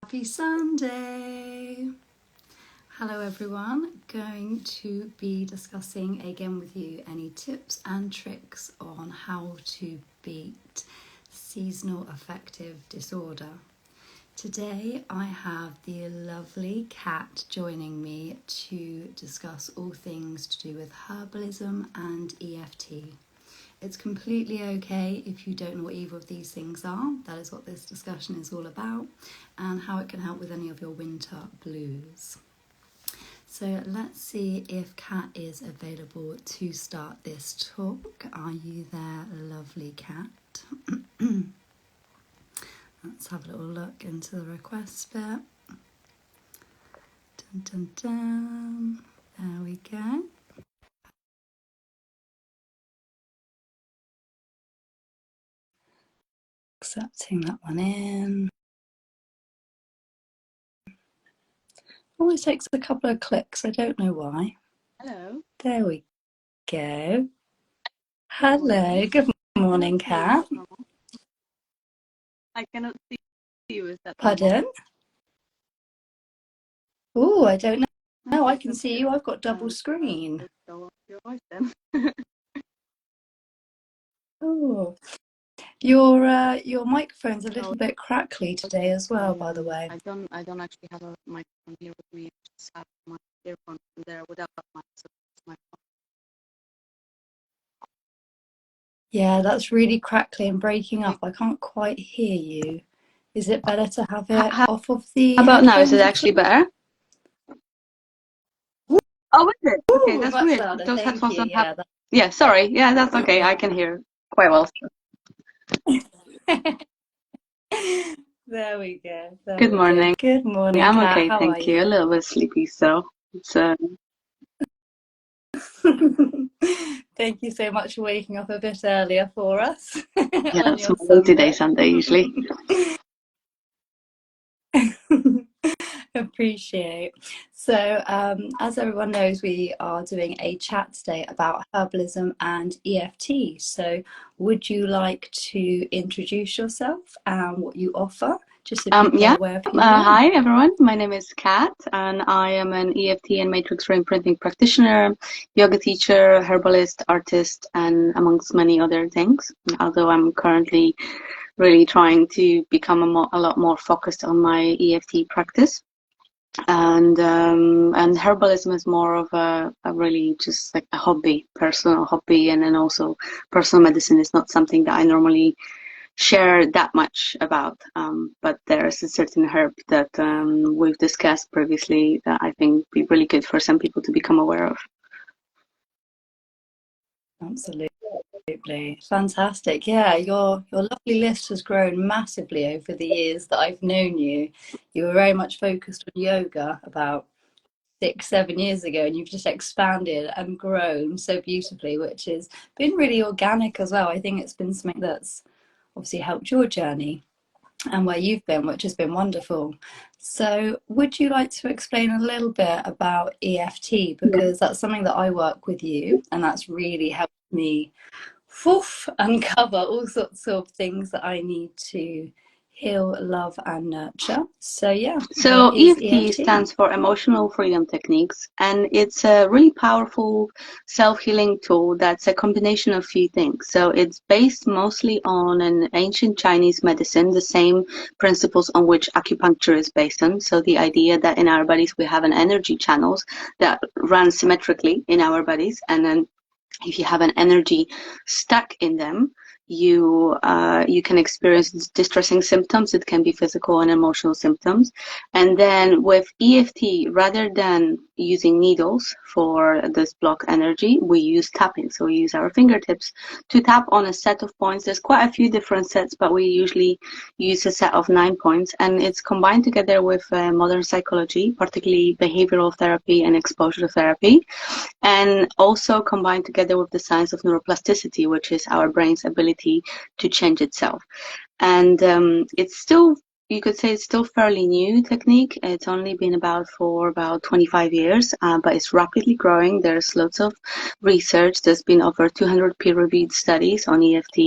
Happy Sunday! Hello everyone, going to be discussing again with you any tips and tricks on how to beat seasonal affective disorder. Today I have the lovely Kat joining me to discuss all things to do with herbalism and EFT. It's completely okay if you don't know what either of these things are. That is what this discussion is all about, and how it can help with any of your winter blues. So let's see if Kat is available to start this talk. Are you there, lovely Kat? Let's have a little look into the requests bit. Dun, dun, dun. There we go. Accepting that one in. Always takes a couple of clicks, I don't know why. Hello. There we go. Hello, good morning, Kat. I cannot see you, is that Pardon? Oh, I don't know. No, I can see you. I've got double screen. Your voice then. Oh, your microphone's a little bit crackly today as well, by the way. I don't actually have a microphone here with me. I just have my earphone there without my phone. Yeah, that's really crackly and breaking up. I can't quite hear you. Is it better to have it off of the How about now? Is it headphones actually better? Oh, is it? Okay, that's much weird. louder, Those thank headphones you. don't have. Yeah, sorry. Yeah, that's okay. I can hear quite well. There we go. Good morning. Good morning, I'm Kat. okay, How thank are you. A little bit sleepy, so it's Thank you so much for waking up a bit earlier for us. yeah, On that's your my day Sunday usually. Appreciate. So, as everyone knows, we are doing a chat today about herbalism and EFT. So, would you like to introduce yourself and what you offer? Just so people are aware of who you are. Hi everyone, my name is Kat and I am an EFT and matrix reimprinting practitioner, yoga teacher, herbalist, artist, and amongst many other things. Although I'm currently really trying to become a lot more focused on my EFT practice. And herbalism is more of a really just like a hobby, personal hobby, and then also personal medicine is not something that I normally share that much about, but there's a certain herb that we've discussed previously that I think be really good for some people to become aware of. Absolutely. Fantastic. Yeah, your lovely list has grown massively over the years that I've known you. You were very much focused on yoga about 6-7 years ago, and you've just expanded and grown so beautifully, which has been really organic as well. I think it's been something that's obviously helped your journey and where you've been, which has been wonderful. So would you like to explain a little bit about EFT, because that's something that I work with you, and that's really helped me uncover all sorts of things that I need to heal, love, and nurture. So yeah. So EFT stands for Emotional Freedom Techniques, and it's a really powerful self-healing tool that's a combination of few things. So it's based mostly on an ancient Chinese medicine, the same principles on which acupuncture is based on. So the idea that in our bodies we have an energy channels that run symmetrically in our bodies, and then if you have an energy stuck in them, you can experience distressing symptoms. It can be physical and emotional symptoms. And then with EFT, rather than using needles for this block energy, we use tapping. So we use our fingertips to tap on a set of points. There's quite a few different sets, but we usually use a set of 9 points, and it's combined together with modern psychology, particularly behavioral therapy and exposure therapy, and also combined together with the science of neuroplasticity, which is our brain's ability to change itself. And it's still you could say it's still fairly new technique. It's only been about for about 25 years, but it's rapidly growing. There's lots of research. There's been over 200 peer-reviewed studies on EFT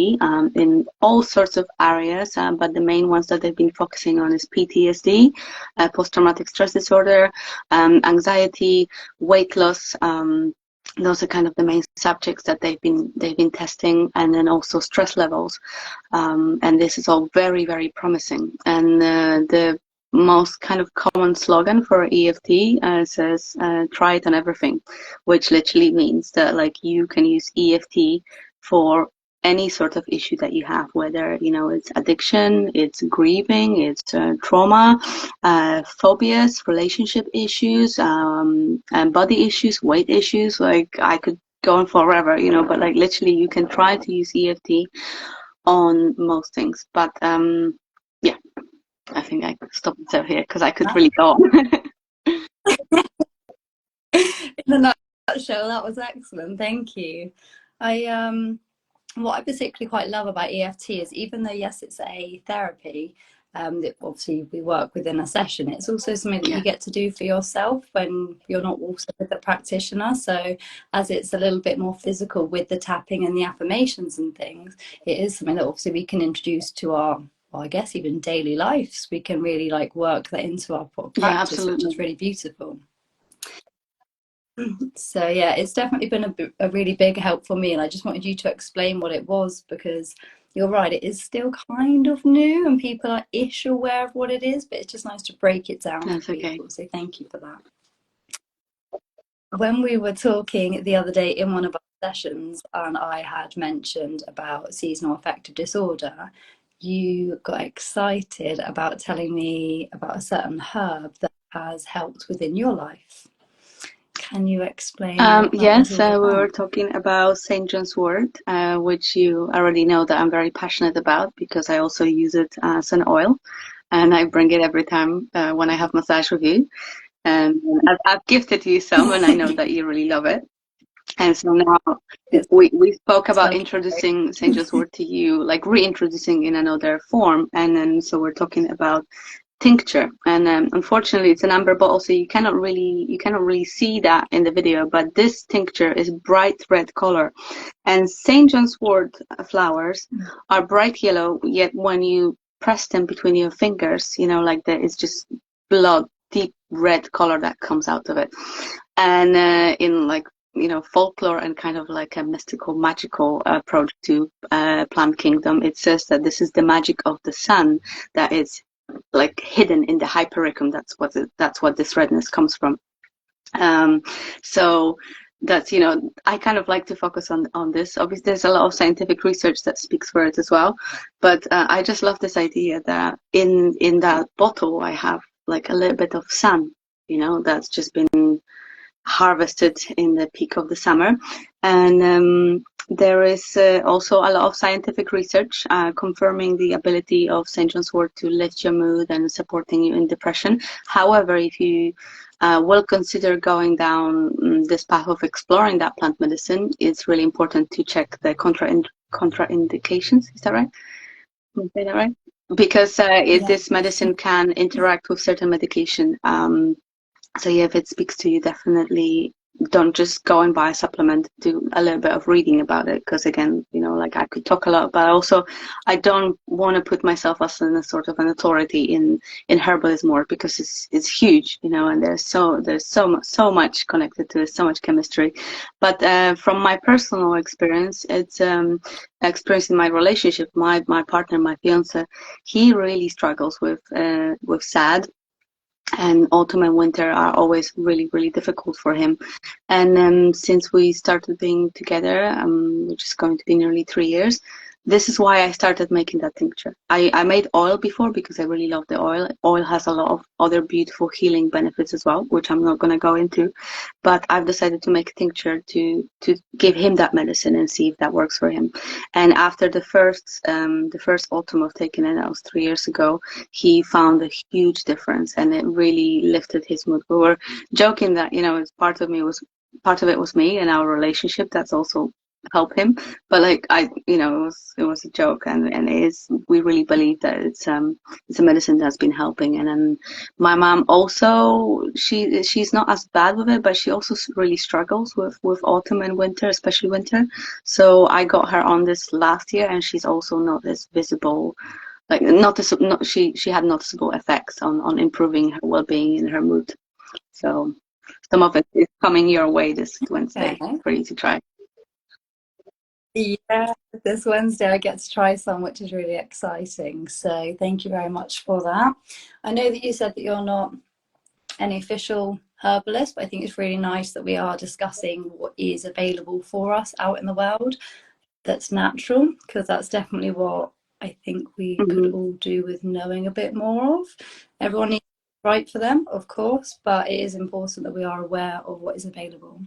in all sorts of areas, but the main ones that they've been focusing on is PTSD, post-traumatic stress disorder, anxiety, weight loss. Those are kind of the main subjects that they've been testing, and then also stress levels, and this is all very, very promising. And the most kind of common slogan for EFT says try it on everything, which literally means that like you can use EFT for any sort of issue that you have, whether it's addiction, it's grieving, it's trauma, phobias, relationship issues, and body issues, weight issues. Like I could go on forever, but like literally you can try to use EFT on most things. But yeah, I think I could stop myself here because I could really go on. In a nutshell, that was excellent. Thank you. What I particularly quite love about EFT is, even though yes, it's a therapy, that obviously we work within a session, it's also something that you get to do for yourself when you're not also with the practitioner. So as it's a little bit more physical with the tapping and the affirmations and things, it is something that obviously we can introduce to our, well, I guess even daily lives. We can really like work that into our practice, which is really beautiful. So yeah, it's definitely been a really big help for me, and I just wanted you to explain what it was, because you're right, it is still kind of new and people are ish aware of what it is, but it's just nice to break it down for people. So thank you for that. When we were talking the other day in one of our sessions, and I had mentioned about seasonal affective disorder, you got excited about telling me about a certain herb that has helped within your life. Can you explain? Yes, we were talking about St. John's Wort, which you already know that I'm very passionate about, because I also use it as an oil, and I bring it every time when I have massage with you. And I've gifted you some, and I know that you really love it. And so now we spoke about introducing St. John's Wort to you, like reintroducing in another form, and then so we're talking about tincture, and unfortunately it's an amber bottle, so you cannot really see that in the video, but this tincture is bright red color, and St. John's Wort flowers are bright yellow, yet when you press them between your fingers, like that, it's just blood, deep red color that comes out of it. And in like folklore and kind of like a mystical, magical approach to plant kingdom, it says that this is the magic of the sun that is like hidden in the hypericum. That's what this redness comes from. So that's I kind of like to focus on this. Obviously there's a lot of scientific research that speaks for it as well, but I just love this idea that in that bottle I have like a little bit of sun, that's just been harvested in the peak of the summer. And there is also a lot of scientific research confirming the ability of St. John's Wort to lift your mood and supporting you in depression. However, if you will consider going down this path of exploring that plant medicine, it's really important to check the contraindications. Is that right? Did I say that right? Because this medicine can interact with certain medication. So yeah, if it speaks to you, definitely don't just go and buy a supplement. Do a little bit of reading about it, because again, like I could talk a lot, but also I don't want to put myself as a sort of an authority in herbalism work, because it's huge, and there's so much connected to it, so much chemistry. But from my personal experience, it's experience in my relationship, my partner, my fiance, he really struggles with SAD. And autumn and winter are always really, really difficult for him. And since we started being together, which is going to be nearly 3 years, this is why I started making that tincture. I made oil before because I really love the oil. Oil has a lot of other beautiful healing benefits as well, which I'm not going to go into. But I've decided to make a tincture to give him that medicine and see if that works for him. And after the first autumn of taking it, that was 3 years ago, he found a huge difference, and it really lifted his mood. We were joking that part of it was me and our relationship. That's also help him. But like it was a joke, and it is, we really believe that it's a medicine that's been helping. And then my mom also, she's not as bad with it, but she also really struggles with autumn and winter, especially winter. So I got her on this last year, and she's also not as visible, like she had noticeable effects on improving her well-being and her mood. So some of it is coming your way this Wednesday for you to try. Yeah, this Wednesday I get to try some, which is really exciting. So thank you very much for that. I know that you said that you're not any official herbalist, but I think it's really nice that we are discussing what is available for us out in the world that's natural, because that's definitely what I think we could all do with knowing a bit more of. Everyone needs to right for them, of course, but it is important that we are aware of what is available.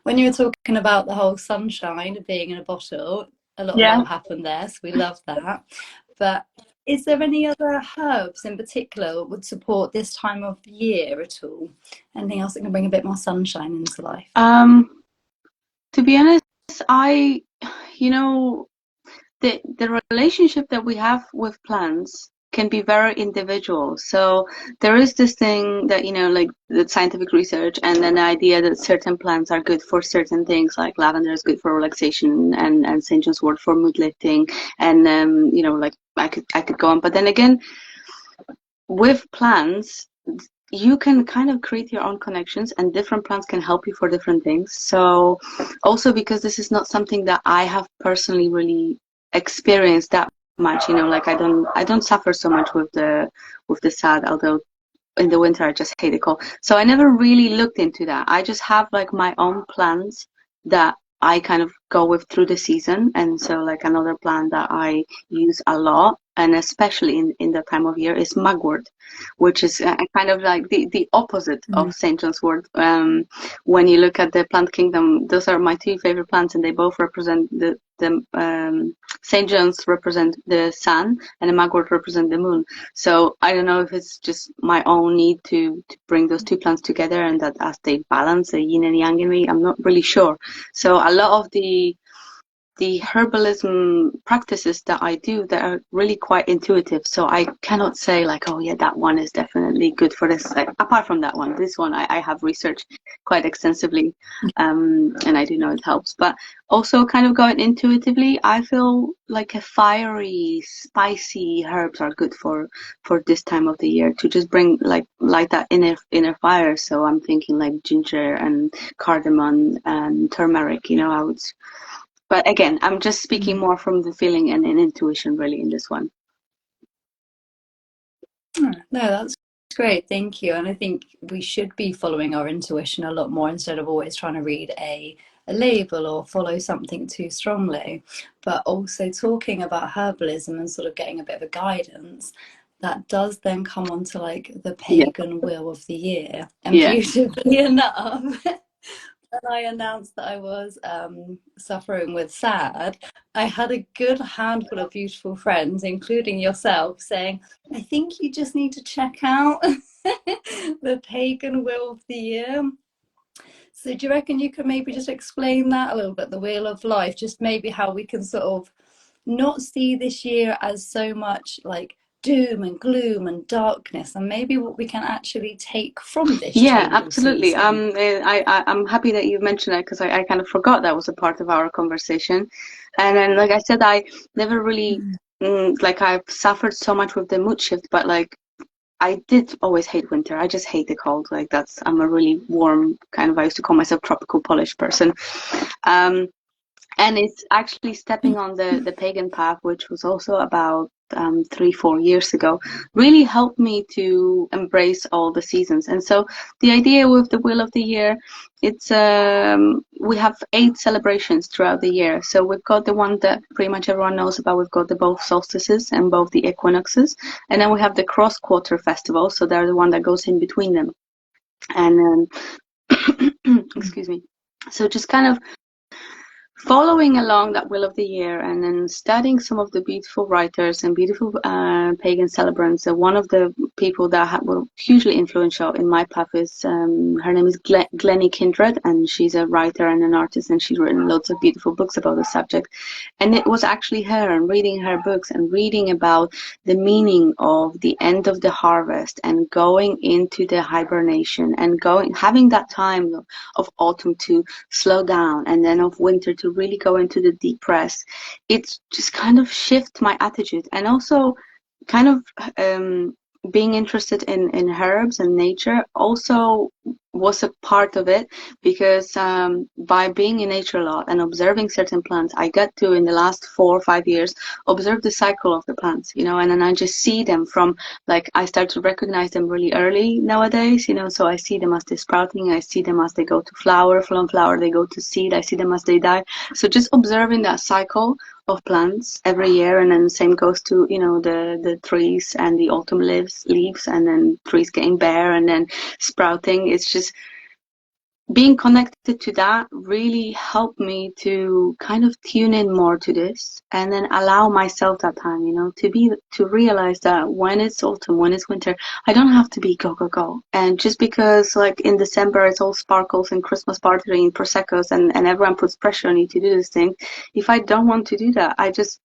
When you were talking about the whole sunshine being in a bottle, a lot of love happened there, so we love that. But is there any other herbs in particular that would support this time of year at all? Anything else that can bring a bit more sunshine into life? To be honest, the relationship that we have with plants can be very individual. So there is this thing that, like the scientific research, and then the idea that certain plants are good for certain things, like lavender is good for relaxation, and St. John's wort for mood lifting, and like I could go on. But then again, with plants, you can kind of create your own connections, and different plants can help you for different things. So also, because this is not something that I have personally really experienced that much, like I don't suffer so much with the SAD, although in the winter I just hate the cold. So I never really looked into that. I just have like my own plants that I kind of go with through the season. And so like another plant that I use a lot, and especially in that time of year, is mugwort, which is kind of like the opposite of St. John's wort. When you look at the plant kingdom, those are my two favorite plants, and they both represent the St. John's represent the sun, and the mugwort represent the moon. So I don't know if it's just my own need to bring those two plants together, and that as they balance the yin and yang in me, I'm not really sure. So a lot of the herbalism practices that I do, that are really quite intuitive. So I cannot say like, oh yeah, that one is definitely good for this. Like, apart from that one, this one I have researched quite extensively, and I do know it helps. But also kind of going intuitively, I feel like a fiery, spicy herbs are good for this time of the year, to just bring like that inner fire. So I'm thinking like ginger and cardamom and turmeric, I would. But again, I'm just speaking more from the feeling and intuition really in this one. No, that's great. Thank you. And I think we should be following our intuition a lot more, instead of always trying to read a label or follow something too strongly. But also talking about herbalism and sort of getting a bit of a guidance, that does then come onto like the pagan wheel of the year. And beautifully enough, when I announced that I was suffering with SAD, I had a good handful of beautiful friends, including yourself, saying, I think you just need to check out the Pagan Wheel of the Year. So do you reckon you could maybe just explain that a little bit, the Wheel of Life, just maybe how we can sort of not see this year as so much like doom and gloom and darkness, and maybe what we can actually take from this? Yeah, absolutely. I'm happy that you mentioned that, because I kind of forgot that was a part of our conversation. And then, like I said, I never really like I've suffered so much with the mood shift, but like I did always hate winter. I just hate the cold. Like I'm a really warm kind of, I used to call myself tropical Polish person. And it's actually stepping on the pagan path, which was also about 3-4 years ago, really helped me to embrace all the seasons. And so the idea with the Wheel of the Year, it's we have 8 celebrations throughout the year. So we've got the one that pretty much everyone knows about. We've got the both solstices and both the equinoxes, and then we have the cross quarter festival. So they're the one that goes in between them. And excuse me. So just kind of following along that wheel of the year and then studying some of the beautiful writers and beautiful pagan celebrants. One of the people that were hugely influential in my path is her name is Glennie Kindred, and she's a writer and an artist, and she's written lots of beautiful books about the subject. And it was actually her, and reading her books and reading about the meaning of the end of the harvest and going into the hibernation and having that time of autumn to slow down, and then of winter to really go into the deep rest. It's just kind of shift my attitude, and also kind of being interested in herbs and nature also was a part of it, because by being in nature a lot and observing certain plants, I got to, in the last 4 or 5 years, observe the cycle of the plants, you know, and then I just see them from, like, I start to recognize them really early nowadays, you know, so I see them as they're sprouting, I see them as they go to flower, from flower they go to seed, I see them as they die. So just observing that cycle of plants every year, and then the same goes to, you know, the trees and the autumn leaves, and then trees getting bare and then sprouting. It's just being connected to that really helped me to kind of tune in more to this, and then allow myself that time, you know, to realize that when it's autumn, when it's winter, I don't have to be go go go. And just because, like, in December it's all sparkles and Christmas party and proseccos, and everyone puts pressure on you to do this thing, if I don't want to do that, I just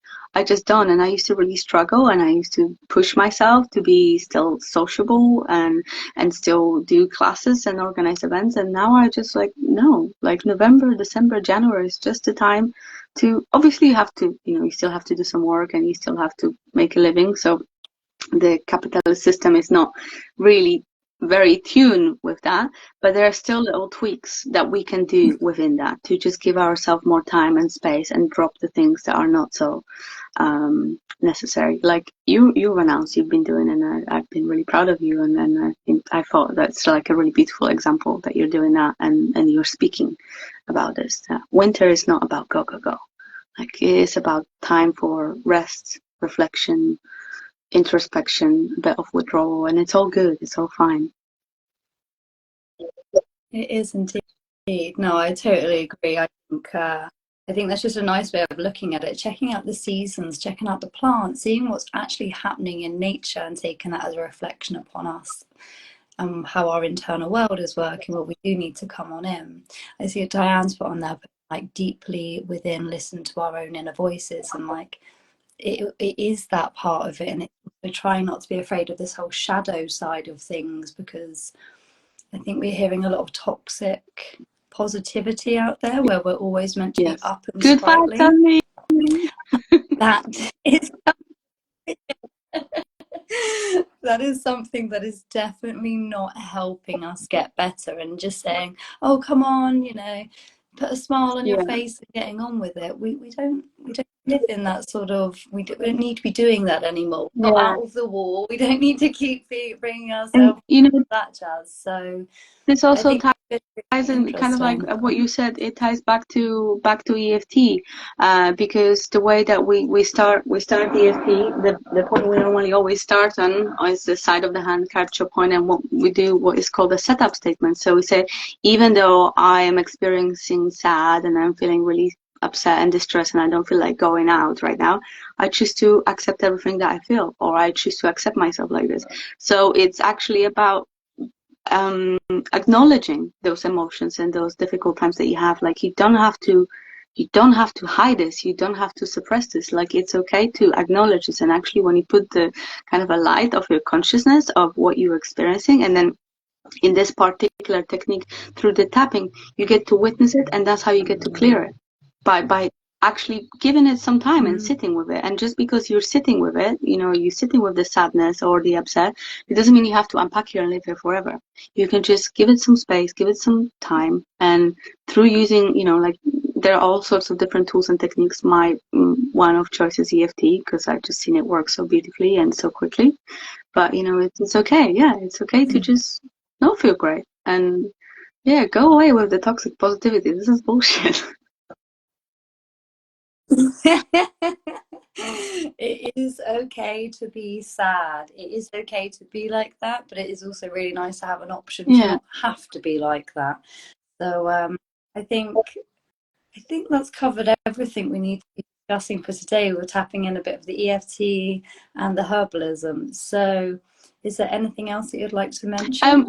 don't. And I used to really struggle, and I used to push myself to be still sociable and still do classes and organize events. And now I just, like, no, like, November, December, January is just the time to, obviously you have to, you know, you still have to do some work and you still have to make a living. So the capitalist system is not really very tuned with that, but there are still little tweaks that we can do within that to just give ourselves more time and space and drop the things that are not so necessary. Like you've announced you've been doing, and I've been really proud of you, and I thought that's like a really beautiful example that you're doing that, and you're speaking about this. Winter is not about go go go. Like, it is about time for rest, reflection, introspection, a bit of withdrawal, and it's all good, it's all fine. It is indeed. No, I totally agree. I think that's just a nice way of looking at it, checking out the seasons, checking out the plants, seeing what's actually happening in nature and taking that as a reflection upon us and how our internal world is working, what we do need to come on in. I see Diane's put on there, like, deeply within, listen to our own inner voices, and like it is that part of it. And we're trying not to be afraid of this whole shadow side of things, because I think we're hearing a lot of toxic positivity out there where we're always meant to be up and good sprightly. vibes on me. That is that is something that is definitely not helping us get better, and just saying, oh, come on, you know, put a smile on your face and getting on with it. We don't live in that sort of, we don't need to be doing that anymore. Not out of the wall. We don't need to keep bringing ourselves, and, you know, that jazz. So this also ties in kind of like what you said. It ties back to EFT, because the way that we start EFT, the point we normally always start on is the side of the hand, capture point, and what we do, what is called a setup statement. So we say, even though I am experiencing sad and I'm feeling really upset and distressed and I don't feel like going out right now, I choose to accept everything that I feel, or I choose to accept myself like this. So it's actually about acknowledging those emotions and those difficult times that you have. Like, you don't have to hide this, you don't have to suppress this. Like, it's okay to acknowledge this, and actually when you put the kind of a light of your consciousness of what you're experiencing, and then in this particular technique through the tapping, you get to witness it, and that's how you get to clear it, by actually giving it some time and sitting with it. And just because you're sitting with it, you know, you're sitting with the sadness or the upset, it doesn't mean you have to unpack here and live here forever. You can just give it some space, give it some time, and through using, you know, like, there are all sorts of different tools and techniques. My one of choice is EFT, because I've just seen it work so beautifully and so quickly. But, you know, it's okay. Yeah, it's okay to just not feel great, and go away with the toxic positivity. This is bullshit. It is okay to be sad. It is okay to be like that, but it is also really nice to have an option to not have to be like that. So I think I think that's covered everything we need to be discussing for today. We're tapping in a bit of the EFT and the herbalism. So, is there anything else that you'd like to mention at all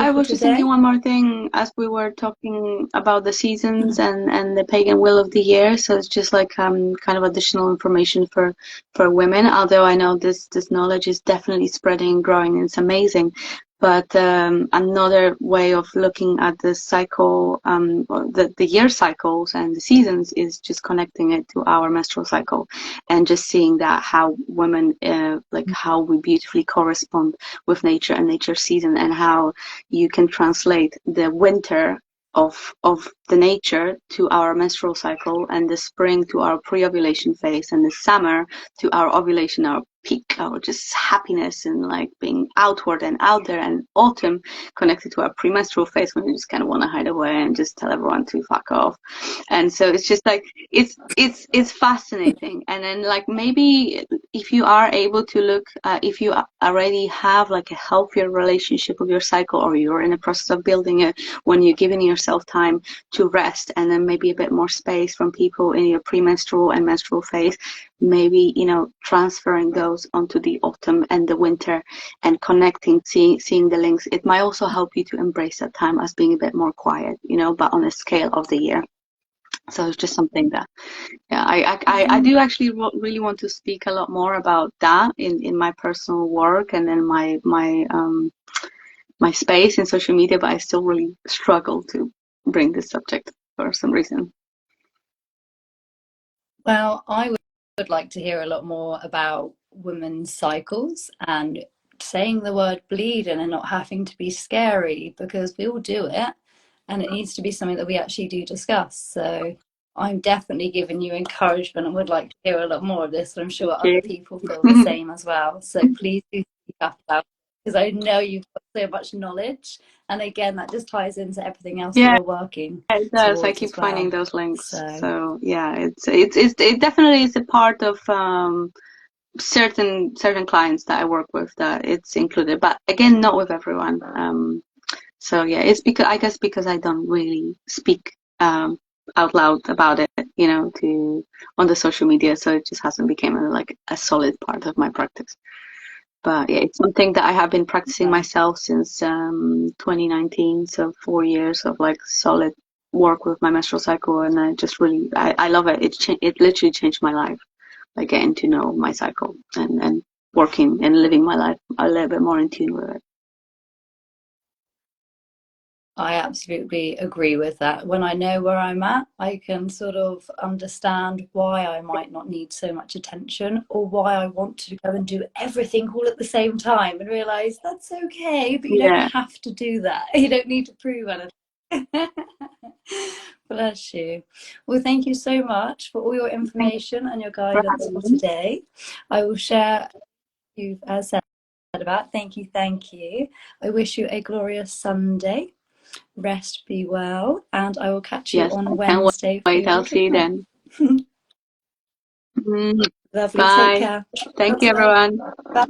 I for was just thinking today? one more thing as we were talking about the seasons and the pagan wheel of the year. So it's just like kind of additional information for women. Although I know this knowledge is definitely spreading and growing, and it's amazing. But another way of looking at the cycle, or the year cycles and the seasons, is just connecting it to our menstrual cycle, and just seeing that how women, like how we beautifully correspond with nature and nature season, and how you can translate the winter of the nature to our menstrual cycle, and the spring to our pre-ovulation phase, and the summer to our ovulation, our peak, our just happiness and like being outward and out there, and autumn connected to our premenstrual phase, when you just kind of want to hide away and just tell everyone to fuck off. And so it's just like it's fascinating. And then like maybe if you are able to look, if you already have like a healthier relationship with your cycle, or you're in the process of building it, when you're giving yourself time to rest, and then maybe a bit more space from people in your premenstrual and menstrual phase, maybe, you know, transferring those onto the autumn and the winter, and connecting, seeing the links. It might also help you to embrace that time as being a bit more quiet, you know, but on a scale of the year. So it's just something that, yeah, I do actually really want to speak a lot more about that in my personal work and in my space in social media, but I still really struggle to bring this subject for some reason. Well, I would like to hear a lot more about women's cycles, and saying the word bleed and not having to be scary, because we all do it, and it needs to be something that we actually do discuss. So I'm definitely giving you encouragement and would like to hear a lot more of this. And I'm sure other people feel the same as well. So please do speak up about it, because I know you've got so much knowledge. And again, that just ties into everything else that Yeah, you're working it does. I towards keep as finding well. those links. So So yeah, it definitely is a part of certain clients that I work with, that it's included, but again, not with everyone. So yeah, it's because, I guess, because I don't really speak out loud about it, you know, to on the social media, so it just hasn't become like a solid part of my practice. But yeah, it's something that I have been practicing right. myself since 2019, so 4 years of like solid work with my menstrual cycle, and I just really I love it. It literally changed my life, like getting to know my cycle and working and living my life a little bit more in tune with it. I absolutely agree with that. When I know where I'm at, I can sort of understand why I might not need so much attention, or why I want to go and do everything all at the same time, and realize that's okay, but you don't Yeah, have to do that. You don't need to prove anything. Bless you. Well, thank you so much for all your thank information and your you for guidance having for me. today. I will share what you've said about. Thank you, thank you. I wish you a glorious Sunday. Rest, be well, and I will catch you Yes, on I can't Wednesday for wait. your I'll see you treatment. then. Mhm. Lovely. Take Bye. care. Thank you, Bye. everyone. Bye.